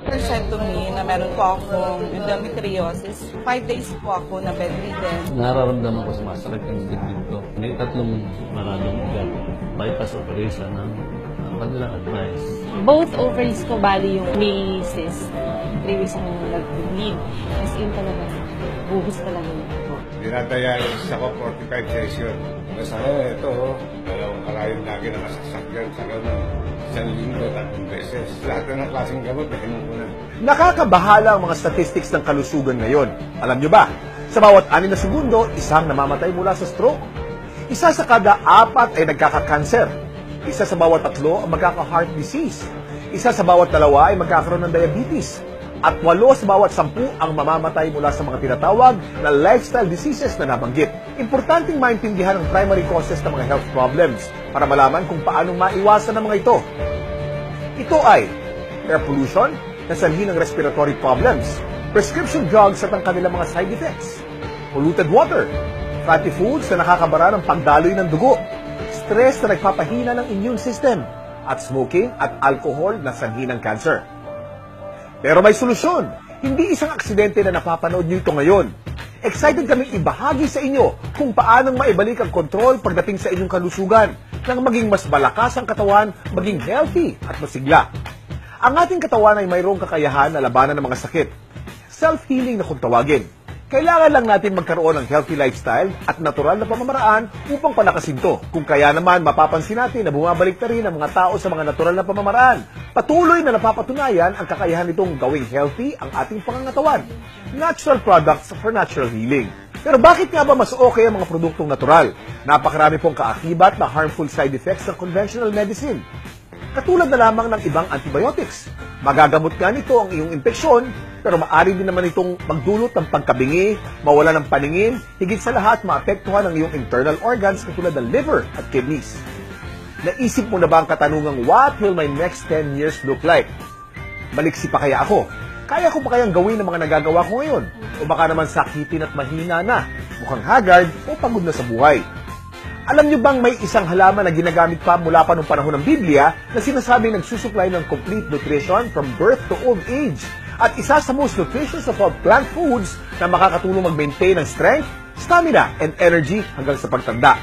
Said to me na meron po akong endometriosis. 5 days po ako na bedridden. Nararamdaman ko sumasakit ang dibdib ko. May 3 maraming ugat. Bypass operation ng kanilang advice. Both ovaries ko bali yung may cyst. 3 weeks akong nag-bleed. As in talaga, buhos talaga yun. Dinadialysis ako 45 session. Basta ito, dalawang karayon lagi nakasaksak yan sa gano'n. 1 linggo, 3 beses. Lahat ng klaseng gamot, nahinom ko na. Nakakabahala ang mga statistics ng kalusugan ngayon. Alam nyo ba, sa bawat 6 na segundo, isang namamatay mula sa stroke. Isa sa kada 4 ay nagkaka-cancer. Isa sa bawat 3 ang magkaka-heart disease. Isa sa bawat 2 ay magkakaroon ng diabetes. At 8 sa bawat 10 ang mamamatay mula sa mga tinatawag na lifestyle diseases na nabanggit. Importanteng maintindihan ang primary causes ng mga health problems para malaman kung paano maiwasan ang mga ito. Ito ay air pollution na sanhi ng respiratory problems, prescription drugs at ang kanilang mga side effects, polluted water, fatty foods na nakakabara ng pagdaloy ng dugo, stress na nagpapahina ng immune system, at smoking at alcohol na sanhi ng cancer. Pero may solusyon. Hindi isang aksidente na napapanood nyo ito ngayon. Excited kaming ibahagi sa inyo kung paanong maibalik ang kontrol pagdating sa inyong kalusugan nang maging mas malakas ang katawan, maging healthy at masigla. Ang ating katawan ay mayroong kakayahan na labanan ng mga sakit. Self-healing na kung tawagin. Kailangan lang natin magkaroon ng healthy lifestyle at natural na pamamaraan upang palakasin to. Kung kaya naman, mapapansin natin na bumabalik na rin ang mga tao sa mga natural na pamamaraan. Patuloy na napapatunayan ang kakayahan nitong gawing healthy ang ating pangangatawan. Natural products for natural healing. Pero bakit nga ba mas okay ang mga produktong natural? Napakarami pong kaakibat na harmful side effects ng conventional medicine. Katulad na lamang ng ibang antibiotics. Magagamot nga nito ang iyong infeksyon, pero maaari din naman itong magdulot ng pagkabingi, mawala ng paningin, higit sa lahat maapektuhan ang iyong internal organs katulad ng liver at kidneys. Naisip mo na ba ang katanungang, what will my next 10 years look like? Maliksi pa kaya ako? Kaya ko pa kayang gawin ang mga nagagawa ko ngayon? O baka naman sakitin at mahina na, mukhang haggard o pagod na sa buhay? Alam niyo bang may isang halaman na ginagamit pa mula pa noong panahon ng Biblia na sinasabing nagsusupply ng complete nutrition from birth to old age? At isa sa most nutritious of all plant foods na makakatulong mag-maintain ng strength, stamina, and energy hanggang sa pagtanda.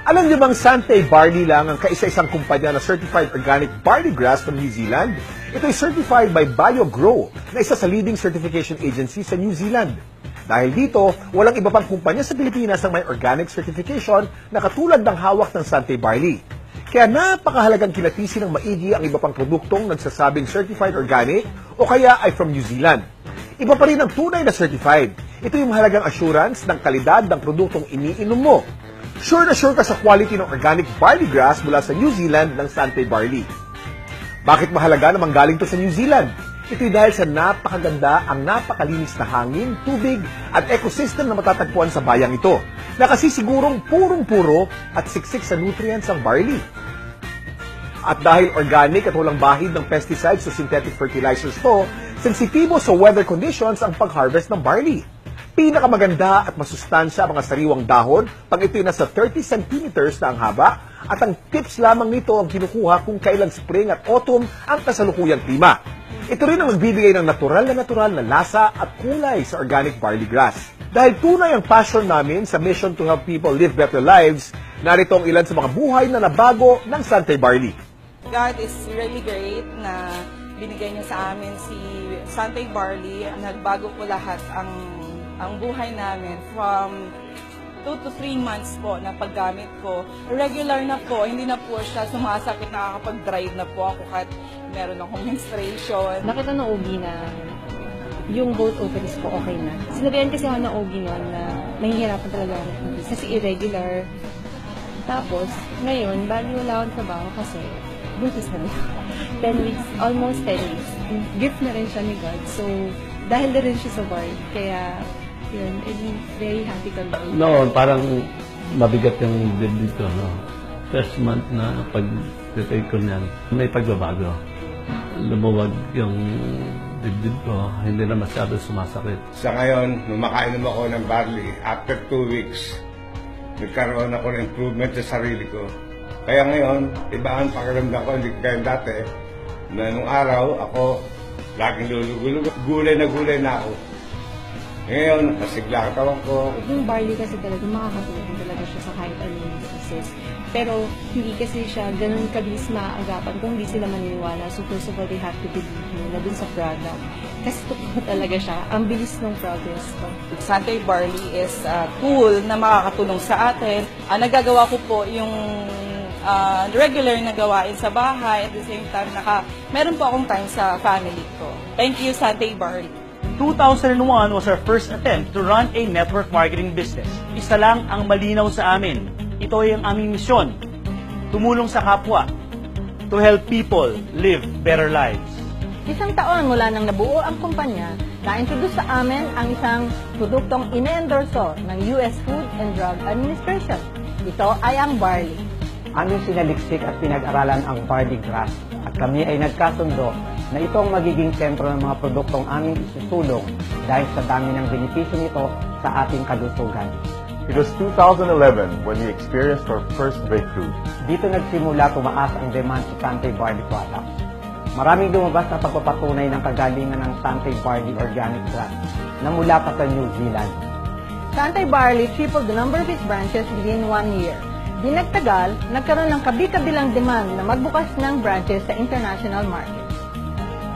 Alam niyo bang Sante Barley lang ang kaisa-isang kumpanya na certified organic barley grass from New Zealand? Ito ay certified by BioGrow na isa sa leading certification agency sa New Zealand. Dahil dito, walang iba pang kumpanya sa Pilipinas ang may organic certification na katulad ng hawak ng Sante Barley. Kaya napakahalagang kilatisin ng maigi ang iba pang produktong nagsasabing certified organic o kaya ay from New Zealand. Iba pa rin ang tunay na certified. Ito yung mahalagang assurance ng kalidad ng produktong iniinom mo. Sure na sure ka sa quality ng organic barley grass mula sa New Zealand ng Sante Barley. Bakit mahalaga na manggaling to sa New Zealand? Ito'y dahil sa napakaganda ang napakalinis na hangin, tubig at ecosystem na matatagpuan sa bayang ito na kasi sigurong purong-puro at siksik sa nutrients ang barley. At dahil organic at walang bahid ng pesticides o synthetic fertilizers to, sensitibo sa weather conditions ang pag-harvest ng barley. Pinakamaganda at masustansya ang mga sariwang dahon pag ito'y nasa 30 centimeters na ang haba at ang tips lamang nito ang kinukuha kung kailan spring at autumn ang kasalukuyang klima. Ito rin ang nagbibigay ng natural na lasa at kulay sa organic barley grass. Dahil tunay ang passion namin sa mission to help people live better lives, narito ang ilan sa mga buhay na nabago ng Sante Barley. God is really great na binigay niya sa amin si Sante Barley. Nagbago po lahat ang buhay namin from 2 to 3 months po na paggamit ko. Regular na po, hindi na po siya sumasakit, nakakapag-drive na po ako kahit meron akong menstruation. Nakita ng OB na yung both ovaries ko okay na. Sinabihan kasi ako ng OB noon na mahihirapan talaga ako kasi irregular. Tapos, ngayon, bali wala akong trabaho kasi buntis na rin. 10 weeks, almost 10 weeks. Gift na rin siya ni God. So, dahil na rin siya sa work, kaya yun, I'm very happy kami. No, parang mabigat yung dibdib ko, no? First month na pag-take ko niyan, may pagbabago. Lumuwag yung dibdib ko, hindi na masyado sumasakit. Sa ngayon, nung makainom ako ng barley, after 2 weeks, nagkaroon ako ng improvement sa sarili ko. Kaya ngayon, iba ang pakiramdam ko, hindi kaya dati, na nung araw, ako, Laging lulugulog. Gulay na ako. Ngayon, nasigla katawan ko. Yung barley kasi talaga makakatulong talaga siya sa kahit anong diseases. Pero hindi kasi siya ganun kabilis maaagapan kung hindi sila maniniwala. So first of all, they have to believe na dun sa product. Kasi totoo talaga siya. Ang bilis ng progress ko. Santay Barley is a tool na makakatulong sa atin. Nagagawa ko po yung regular na gawain sa bahay. At the same time, meron po akong time sa family ko. Thank you, Santay Barley. 2001 was our first attempt to run a network marketing business. Isa lang ang malinaw sa amin. Ito ay ang aming misyon. Tumulong sa kapwa. To help people live better lives. Isang taon mula nang nabuo ang kumpanya, na-introduce sa amin ang isang produktong ine-endorso ng US Food and Drug Administration. Ito ay ang barley. Aming sinaliksik at pinag-aralan ang barley grass at kami ay nagkasundo na ito ang magiging sentro ng mga produktong aming isusulong dahil sa dami ng benepisyo nito sa ating kalusugan. It was 2011 when we experienced our first breakthrough. Dito nagsimula tumaas ang demand sa Santay Barley products. Maraming lumabas na pagpapatunay ng kagalingan ng Santay Barley Organic Grass na mula pa sa New Zealand. Santay Barley tripled the number of its branches within 1 year. Di nagtagal, nagkaroon ng kabi-kabilang demand na magbukas ng branches sa international market.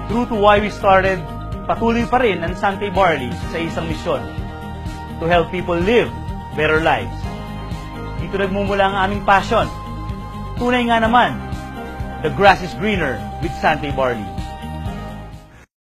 True to why we started, patuloy pa rin ang Santay Barley sa isang misyon. To help people live better lives. Dito nagmumula ang aming passion. Tunay nga naman, the grass is greener with Santay Barley.